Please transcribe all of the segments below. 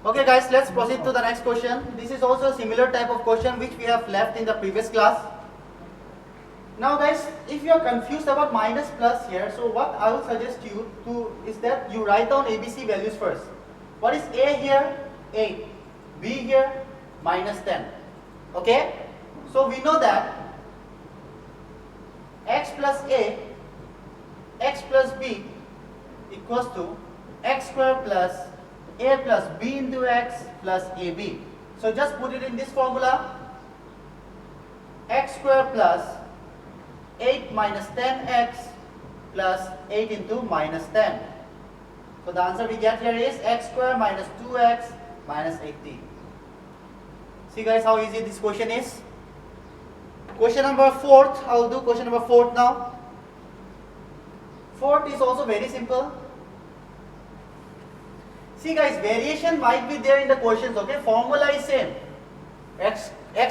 Okay guys, let's proceed to the next question. This is also a similar type of question which we have left in the previous class. Now guys, if you are confused about minus plus here, so what I will suggest you to is that you write down ABC values first. What is A here? 8. B here? Minus 10. Okay? So we know that x plus A, x plus B equals to x square plus A plus B into x plus AB. So just put it in this formula. X square plus 8 minus 10x plus 8 into minus 10. So the answer we get here is x square minus 2x minus 18. See guys how easy this question is. Question number 4th, I will do question number 4th now. 4th is also very simple. See guys, variation might be there in the questions, okay? Formula is same. X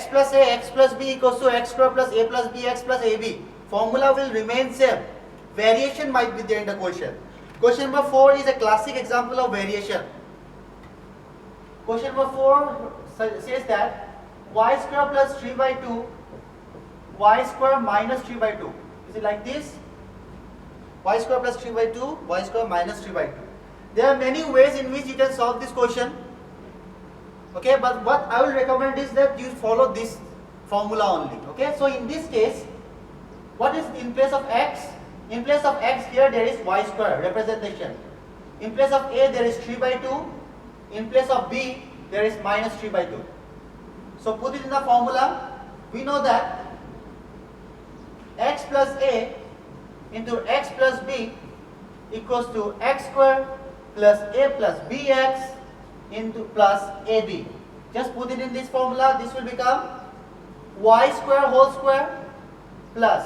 plus A, x plus B equals to x square plus A plus B, x plus AB. Formula will remain same. Variation might be there in the question. Question number 4 is a classic example of variation. Question number 4 says that y square plus 3 by 2, y square minus 3 by 2. Is it like this? Y square plus 3 by 2, y square minus 3 by 2. There are many ways in which you can solve this question. Okay, but what I will recommend is that you follow this formula only. Okay, so in this case, what is in place of x? In place of x here there is y square representation. In place of A there is 3 by 2. In place of B there is minus 3 by 2. So put it in the formula. We know that x plus A into x plus B equals to x square plus A plus BX into plus AB. Just put it in this formula. This will become y square whole square plus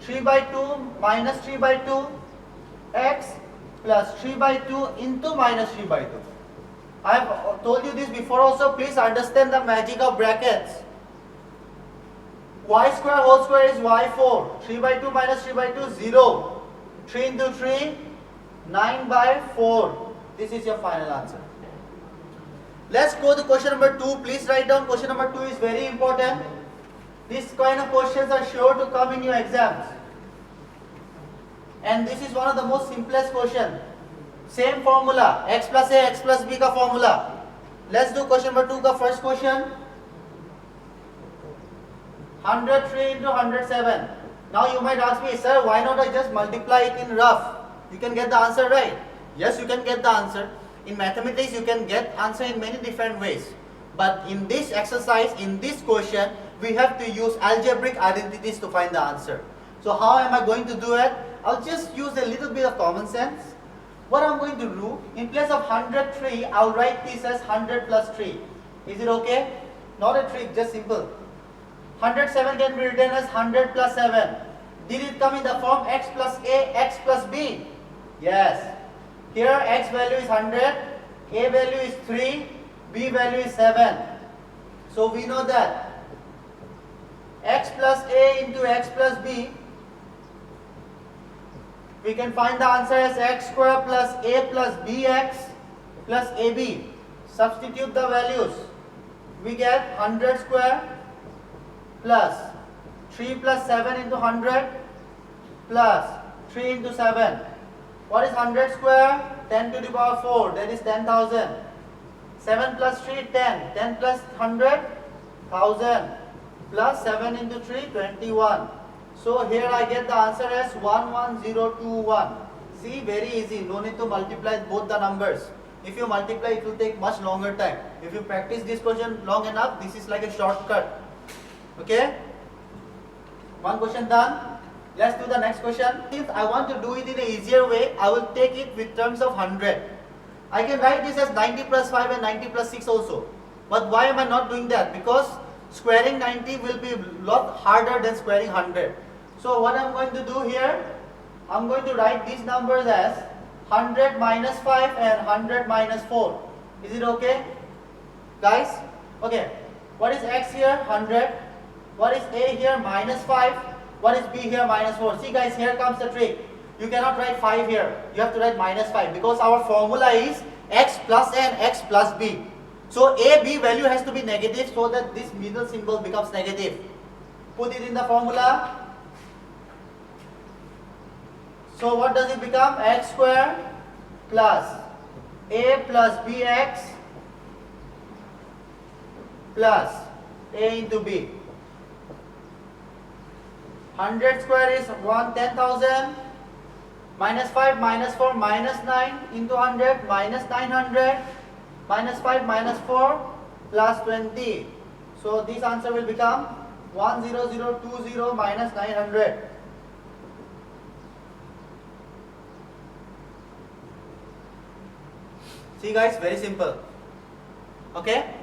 3 by 2 minus 3 by 2 x plus 3 by 2 into minus 3 by 2. I have told you this before also. Please understand the magic of brackets. Y square whole square is y4. 3 by 2 minus 3 by 2 0. 3 into 3 9 by 4. This is your final answer. Let's go to question number 2. Please write down question number 2 is very important. These kind of questions are sure to come in your exams. And this is one of the most simplest question. Same formula. X plus A, X plus B ka formula. Let's do question number 2 ka first question. 103 into 107. Now you might ask me, sir, why not I just multiply it in rough? You can get the answer right. Yes, you can get the answer. In mathematics, you can get answer in many different ways. But in this exercise, in this question, we have to use algebraic identities to find the answer. So how am I going to do it? I'll just use a little bit of common sense. What I'm going to do, in place of 103, I'll write this as 100 plus 3. Is it okay? Not a trick, just simple. 107 can be written as 100 plus 7. Did it come in the form x plus A, x plus B? Yes. Here x value is 100, A value is 3, B value is 7. So we know that x plus A into x plus B, we can find the answer as x square plus A plus BX plus AB. Substitute the values. We get 100 square plus 3 plus 7 into 100 plus 3 into 7. What is 100 square? 10 to the power 4, that is 10,000. 7 plus 3, 10. 10 plus 100, 1000. Plus 7 into 3, 21. So here I get the answer as 11021. See, very easy. No need to multiply both the numbers. If you multiply, it will take much longer time. If you practice this question long enough, this is like a shortcut. Okay? One question done. Let's do the next question. If I want to do it in an easier way, I will take it with terms of 100. I can write this as 90 plus 5 and 90 plus 6 also. But why am I not doing that? Because squaring 90 will be a lot harder than squaring 100. So what I'm going to do here, I'm going to write these numbers as 100 minus 5 and 100 minus 4. Is it okay? Guys? Okay. What is x here? 100. What is A here? Minus 5. What is B here? Minus 4. See guys, here comes the trick. You cannot write 5 here. You have to write minus 5 because our formula is x plus n, x plus b. So A, B value has to be negative so that this middle symbol becomes negative. Put it in the formula. So what does it become? X square plus A plus BX plus A into B. 100 square is 10,000. Minus 5 minus 4 minus 9 into 100 minus 900 minus 5 minus 4 plus 20. So this answer will become 10020 minus 900. See guys, very simple. Okay.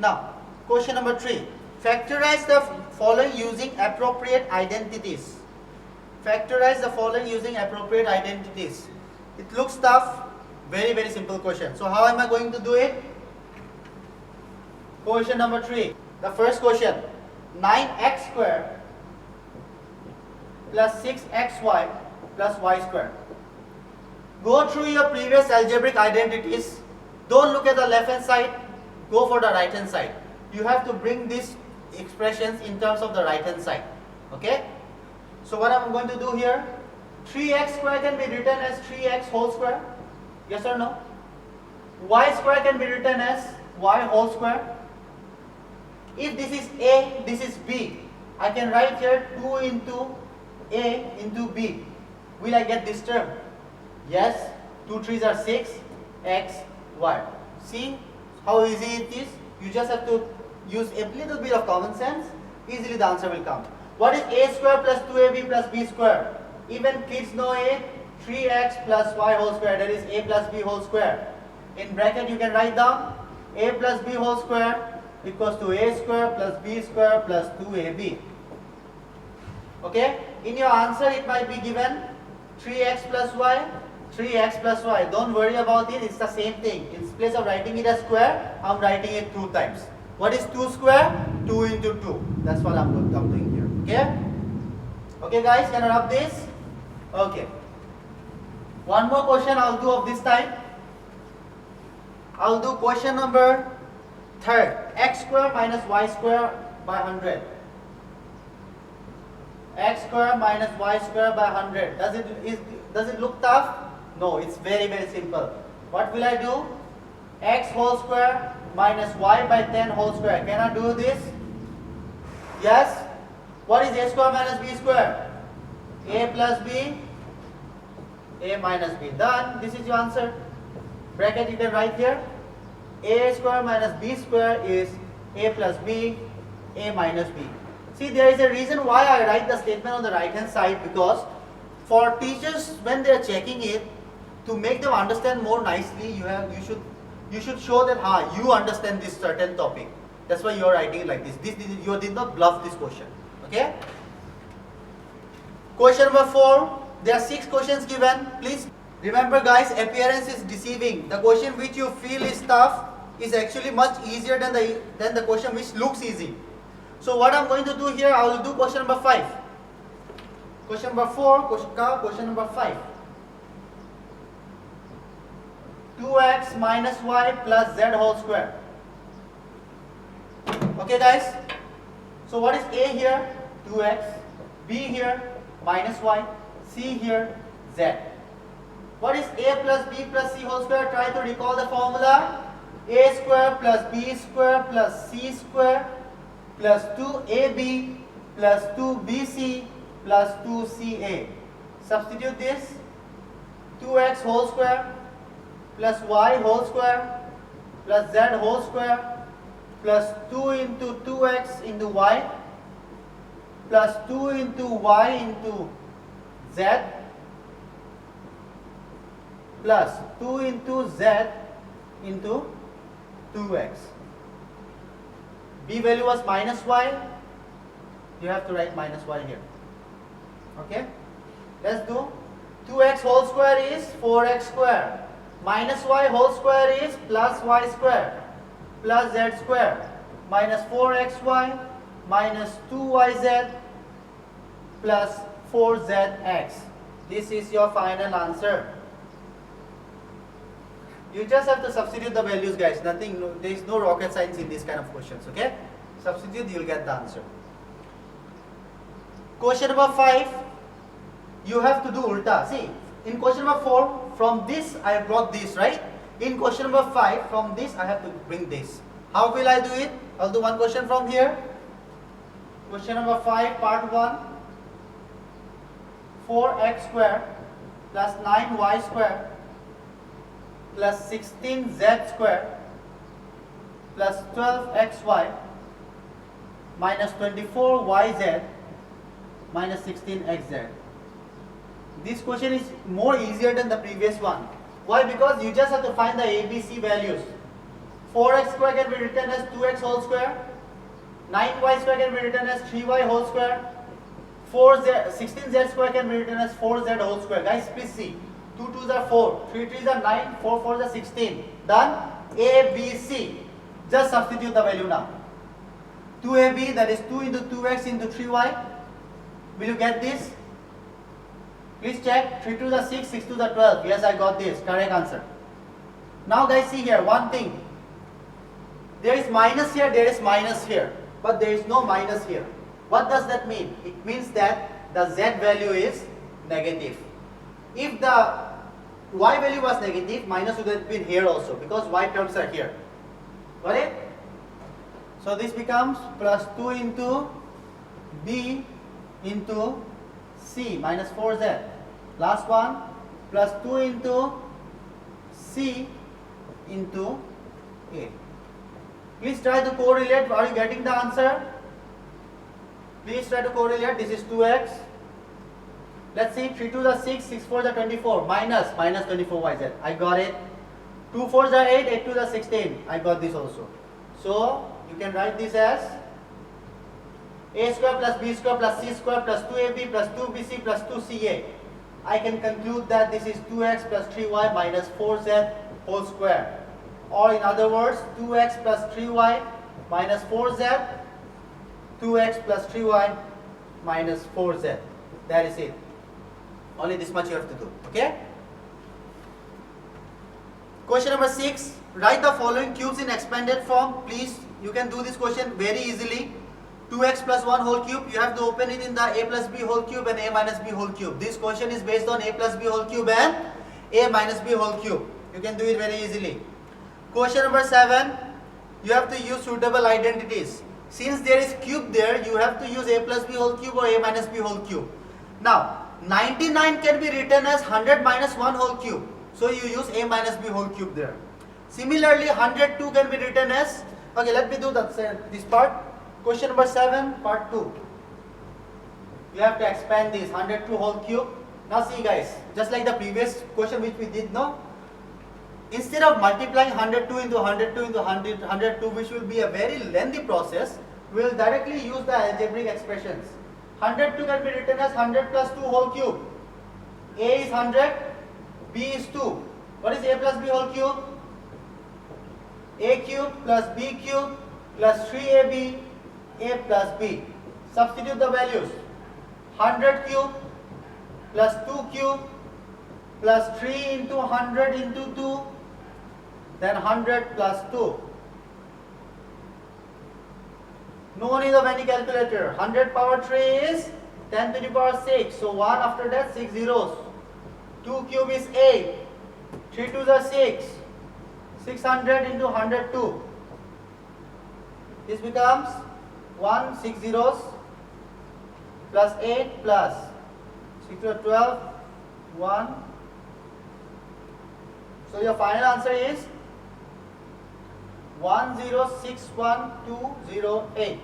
Now question number 3. Factorize the following using appropriate identities. Factorize the following using appropriate identities. It looks tough. Very, very simple question. So how am I going to do it? Question number 3. The first question. 9x square plus 6xy plus y square. Go through your previous algebraic identities. Don't look at the left hand side. Go for the right hand side. You have to bring these expressions in terms of the right hand side. Okay? So what I'm going to do here, 3x square can be written as 3x whole square. Yes or no? Y square can be written as y whole square. If this is A, this is B, I can write here 2 into A into B. Will I get this term? Yes. 2 3s are 6, x, y. See how easy it is? You just have to use a little bit of common sense. Easily the answer will come. What is a square plus 2ab plus b square? Even kids know it. 3x plus y whole square, that is a plus b whole square. In bracket you can write down a plus b whole square equals to a square plus b square plus 2ab. Okay? In your answer it might be given 3x plus y, 3x plus y. Don't worry about it, it's the same thing. In place of writing it as square, I'm writing it 2 times. What is 2 square? 2 into 2. That's what I'm doing here. Okay? Okay guys, can I rub this? Okay. One more question I'll do of this time. I'll do question number 3. X square minus y square by 100. X square minus y square by 100. Does it look tough? No, it's very, very simple. What will I do? X whole square minus y by 10 whole square. Can I do this? Yes? What is a square minus b square? A plus b, a minus b. Done. This is your answer. Bracket you can write here. A square minus b square is a plus b, a minus b. See, there is a reason why I write the statement on the right hand side, because for teachers when they are checking it, to make them understand more nicely, you should show that you understand this certain topic. That's why you are writing it like this. You did not bluff this question. Okay? Question number 4. There are 6 questions given. Please remember guys, appearance is deceiving. The question which you feel is tough is actually much easier than the question which looks easy. So what I'm going to do here, I will do question number 5. Question number 4, question number 5. 2x minus y plus z whole square. Okay guys? So what is a here? 2x. B here? Minus y. C here? Z. What is a plus b plus c whole square? Try to recall the formula. A square plus b square plus c square plus 2ab plus 2bc plus 2ca. Substitute this. 2x whole square plus y whole square plus z whole square plus 2 into 2x into y plus 2 into y into z plus 2 into z into 2x. B value was minus y. You have to write minus y here. Okay? Let's do. 2x whole square is 4x square. Minus y whole square is plus y square plus z square minus 4xy minus 2yz plus 4zx. This is your final answer. You just have to substitute the values, guys. Nothing, no, there is no rocket science in these kind of questions, okay? Substitute, you will get the answer. Question number 5, you have to do ulta. See, in question number 4, from this I have brought this, right? In question number 5, from this I have to bring this. How will I do it? I'll do one question from here. Question number 5, part 1. 4x square plus 9y square plus 16z square plus 12xy minus 24yz minus 16xz. This question is more easier than the previous one. Why? Because you just have to find the ABC values. 4x square can be written as 2x whole square. 9y square can be written as 3y whole square. 16z square can be written as 4z whole square. Guys, please see. 2 2s are 4, 3 3s are 9, 4 4s are 16. Done? A, B, C. Just substitute the value now. 2AB, that is 2 into 2x into 3y. Will you get this? Please check. 3 2s are 6, 6 2s are 12. Yes, I got this. Correct answer. Now guys, see here, one thing. There is minus here, there is minus here. But there is no minus here. What does that mean? It means that the z value is negative. If the y value was negative, minus would have been here also because y terms are here. Got it? So this becomes plus 2 into b into c minus 4z. Last one, plus 2 into c into a. Please try to correlate. Are you getting the answer? Please try to correlate. This is 2x. Let's see. 3 2s are 6, 6 4s are 24. Minus 24yz. I got it. 2 4s are 8, 8 2s are 16. I got this also. So you can write this as a square plus b square plus c square plus 2ab plus 2bc plus 2ca. I can conclude that this is 2x plus 3y minus 4z whole square. Or in other words, 2x plus 3y minus 4z, 2x plus 3y minus 4z. That is it. Only this much you have to do. Okay? Question number 6. Write the following cubes in expanded form. Please, you can do this question very easily. 2x plus 1 whole cube. You have to open it in the a plus b whole cube and a minus b whole cube. This question is based on a plus b whole cube and a minus b whole cube. You can do it very easily. Question number 7, you have to use suitable identities. Since there is cube there, you have to use a plus b whole cube or a minus b whole cube. Now, 99 can be written as 100 minus 1 whole cube. So you use a minus b whole cube there. Similarly, 102 can be written as, okay, let me do this part. Question number 7, part 2. You have to expand this 102 whole cube. Now see guys, just like the previous question which we did now, instead of multiplying 102 into 102 into 102, which will be a very lengthy process, we will directly use the algebraic expressions. 102 can be written as 100 plus 2 whole cube. A is 100, B is 2. What is A plus B whole cube? A cube plus B cube plus 3AB, A plus B. Substitute the values. 100 cube plus 2 cube plus 3 into 100 into 2, then 100 plus 2. No need of any calculator. 100 power 3 is 10 to the power 6. So 1 after that 6 zeros. 2 cube is 8. 3 2s are 6. 600 into 102. This becomes 1 6 zeros plus 8 plus 6 to 12 1. So your final answer is 1061208.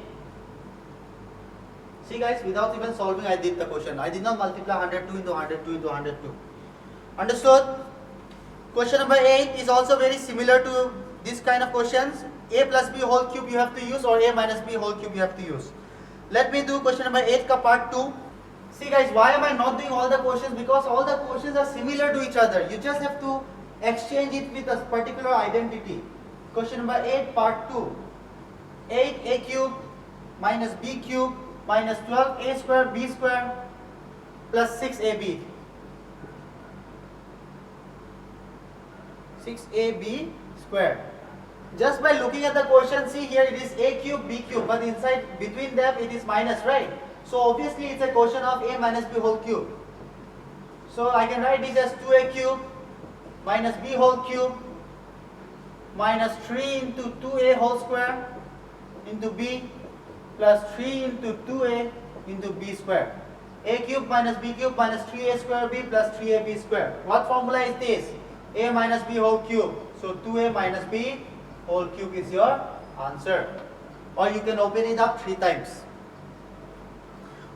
See guys, without even solving I did the question. I did not multiply 102 into 102 into 102. Understood? Question number 8 is also very similar to this kind of questions. A plus b whole cube you have to use or a minus b whole cube you have to use. Let me do question number 8 ka part 2. See guys, why am I not doing all the questions? Because all the questions are similar to each other. You just have to exchange it with a particular identity. Question number 8 part 2. 8a cube minus b cube minus 12a square b square plus 6ab. 6ab square. Just by looking at the question, see here it is a cube, b cube, but inside between them it is minus, right? So obviously it's a question of a minus b whole cube. So I can write this as 2a cube minus b whole cube minus 3 into 2a whole square into b plus 3 into 2a into b square. A cube minus b cube minus 3a square b plus 3ab square. What formula is this? A minus b whole cube. So 2a minus b whole cube is your answer. Or you can open it up 3 times.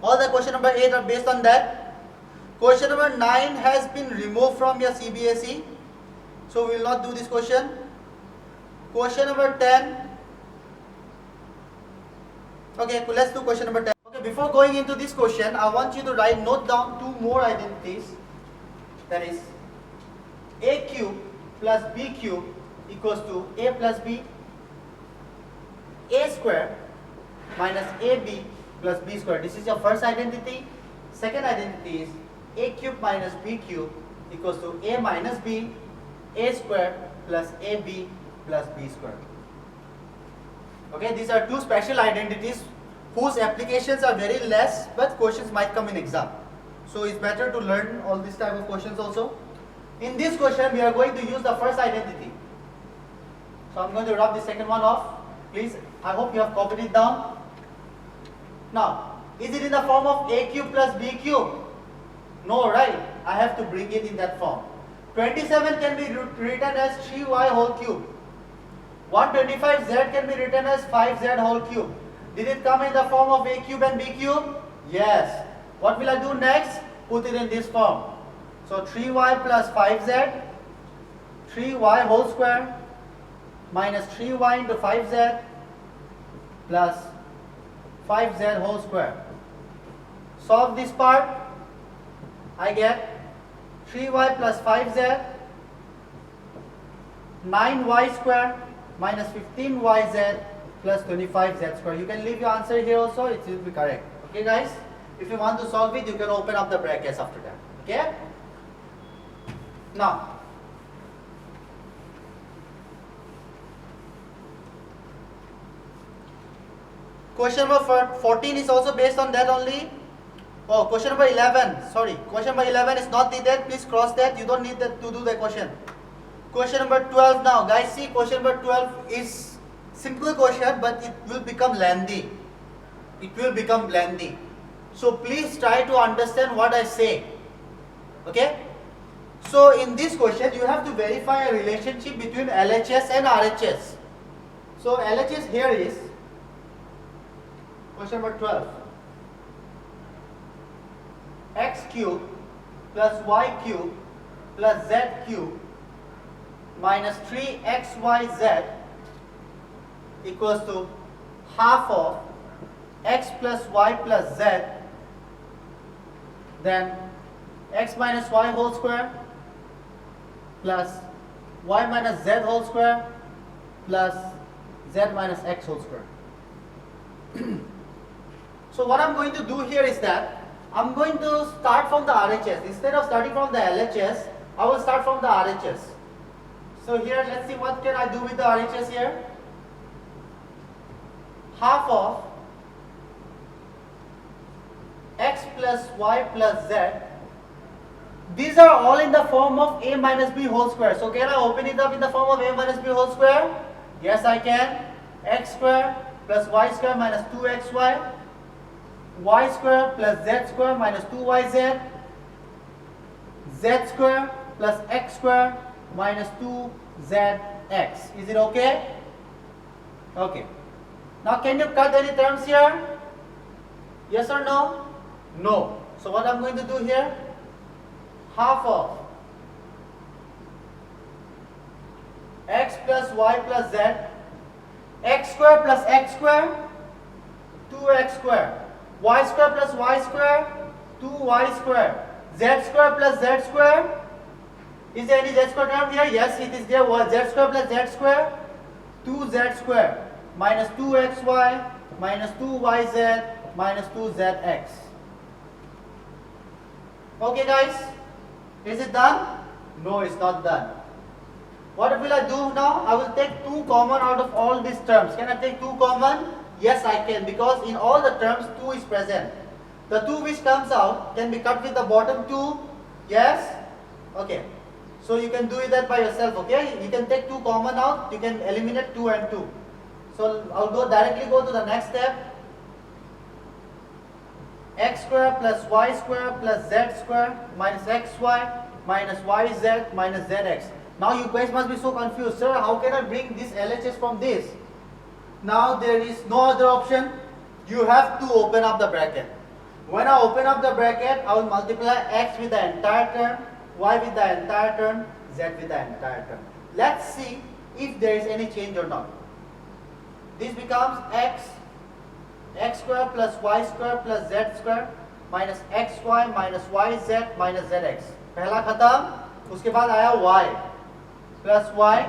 All the question number 8 are based on that. Question number 9 has been removed from your CBSE. So we will not do this question. Question number 10. Okay, let's do question number 10. Okay, before going into this question, I want you to note down 2 more identities. That is a cube plus b cube equals to a plus b, a square minus ab plus b square. This is your first identity. Second identity is a cube minus b cube equals to a minus b, a square plus ab plus b square. Okay, these are 2 special identities whose applications are very less, but questions might come in exam. So it's better to learn all these type of questions also. In this question, we are going to use the first identity. So I'm going to rub the second one off. Please, I hope you have copied it down. Now, is it in the form of a cube plus b cube? No, right? I have to bring it in that form. 27 can be written as 3y whole cube. 125z can be written as 5z whole cube. Did it come in the form of a cube and b cube? Yes. What will I do next? Put it in this form. So 3y plus 5z, 3y whole square minus 3y into 5z plus 5z whole square. Solve this part. I get 3y plus 5z, 9y square minus 15yz plus 25z square. You can leave your answer here also, it will be correct. Okay guys? If you want to solve it, you can open up the brackets after that. Okay? Now, question number 14 is also based on that only. Oh, question number 11, sorry, question number 11 is not needed, please cross that, you don't need that to do the question. Question number 12 now, guys, see, question number 12 is simple question, but it will become lengthy. It will become lengthy. So please try to understand what I say. Okay? So in this question, you have to verify a relationship between LHS and RHS. So LHS here is question number 12. X cube plus y cube plus z cube minus 3xyz equals to half of x plus y plus z, then x minus y whole square plus y minus z whole square plus z minus x whole square. So what I'm going to do here is that I'm going to start from the RHS. Instead of starting from the LHS, I will start from the RHS. So here, let's see what can I do with the RHS here. Half of x plus y plus z. These are all in the form of a minus b whole square. So can I open it up in the form of a minus b whole square? Yes, I can. X square plus y square minus 2xy. Y square plus z square minus 2yz, z square plus x square minus 2zx. Is it okay? Okay. Now can you cut any terms here? Yes or no? No. So what I'm going to do here? Half of x plus y plus z, x square plus x square, 2x square. Y square plus y square, 2y square. Z square plus z square. Is there any z square term here? Yes, it is there. Z square plus z square, 2z square minus 2xy minus 2yz minus 2zx. Okay guys, is it done? No, it's not done. What will I do now? I will take 2 common out of all these terms. Can I take 2 common? Yes, I can, because in all the terms 2 is present. The 2 which comes out can be cut with the bottom 2. Yes? Okay. So you can do that by yourself, okay? You can take 2 common out, you can eliminate 2 and 2. So I'll directly go to the next step. X square plus y square plus z square minus xy minus yz minus zx. Now you guys must be so confused, sir, how can I bring this LHS from this? Now there is no other option. You have to open up the bracket. When I open up the bracket, I will multiply x with the entire term, y with the entire term, z with the entire term. Let's see if there is any change or not. This becomes x square plus y square plus z square minus xy minus yz minus zx. पहला खत्म, उसके बाद आया y plus y,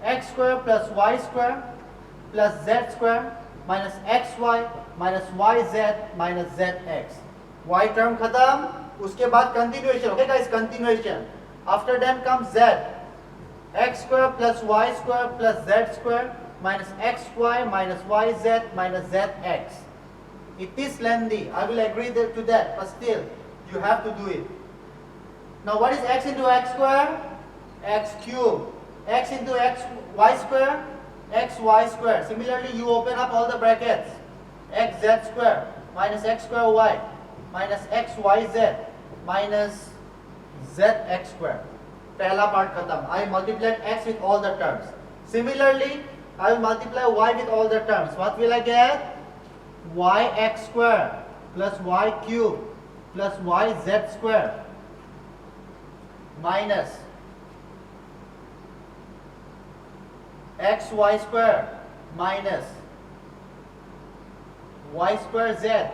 x square plus y square plus z square minus xy minus yz minus zx. Y term खत्म, उसके बाद continuation. Okay guys, continuation. After that comes z, x square plus y square plus z square minus xy minus yz minus zx. It is lengthy, I will agree to that, but still you have to do it. Now what is x into x square? X cube. X into x y square? Xy square. Similarly, you open up all the brackets. Xz square minus x square y minus xyz minus zx square. पहला part खत्म. I multiplied x with all the terms. Similarly, I will multiply y with all the terms. What will I get? Yx square plus y cube plus yz square minus xy square minus y square z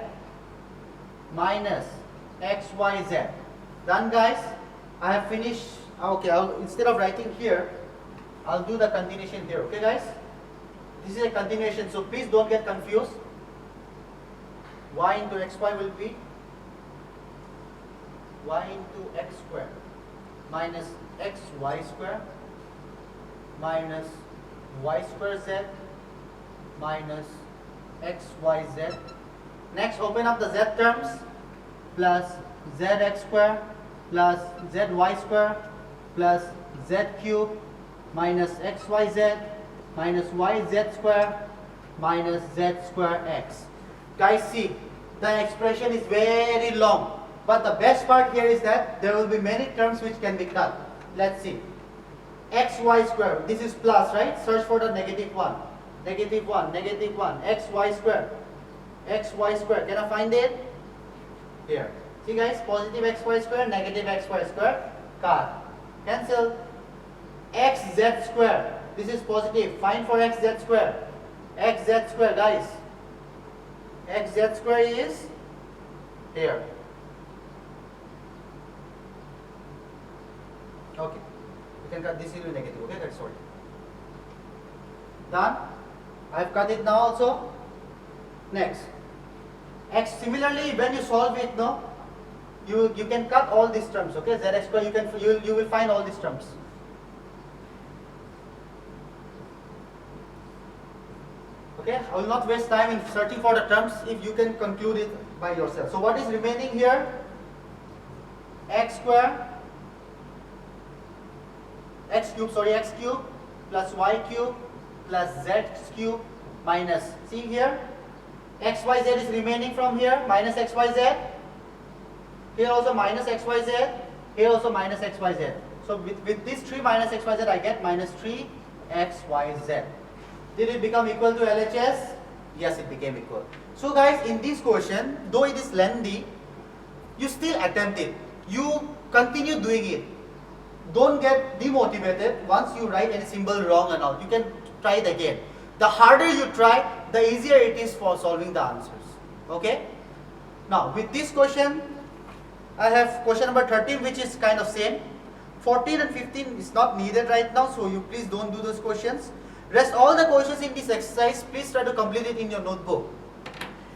minus xyz. Done guys? I have finished. Okay, instead of writing here, I'll do the continuation here. Okay guys? This is a continuation, so please don't get confused. Y into xy will be y into x square minus xy square minus y square z minus xyz. Next, open up the z terms, plus zx square plus zy square plus z cube minus xyz minus yz square minus z square x. Guys, see, the expression is very long, but the best part here is that there will be many terms which can be cut. Let's see. Xy square, this is plus, right? Search for the negative one. Negative 1, negative 1, xy square. Xy square, can I find it? Here. See guys, positive xy square, negative xy square, cut. Cancel. Xz square, this is positive. Find for xz square. Xz square, guys. Xz square is here. Okay. You can cut this into negative, okay? That's all. Done. I have cut it now also. Next. X, similarly, when you solve it, no, you can cut all these terms, okay? Zx square, you will find all these terms. Okay, I will not waste time in searching for the terms if you can conclude it by yourself. So what is remaining here? X square, x cube plus y cube plus z cube minus, see here, xyz is remaining from here, minus xyz, here also minus xyz, here also minus xyz. So with this 3 minus xyz, I get minus 3 xyz. Did it become equal to LHS? Yes, it became equal. So guys, in this question, though it is lengthy, you still attempt it. You continue doing it. Don't get demotivated once you write any symbol wrong and all. You can try it again. The harder you try, the easier it is for solving the answers. Okay? Now, with this question, I have question number 13, which is kind of same. 14 and 15 is not needed right now, so you please don't do those questions. Rest all the questions in this exercise, please try to complete it in your notebook.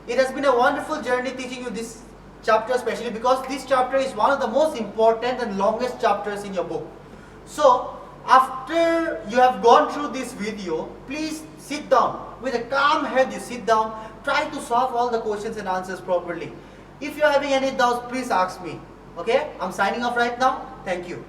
It has been a wonderful journey teaching you this chapter, especially because this chapter is one of the most important and longest chapters in your book. So, after you have gone through this video, please sit down. With a calm head, you sit down, try to solve all the questions and answers properly. If you are having any doubts, please ask me. Okay? I'm signing off right now. Thank you.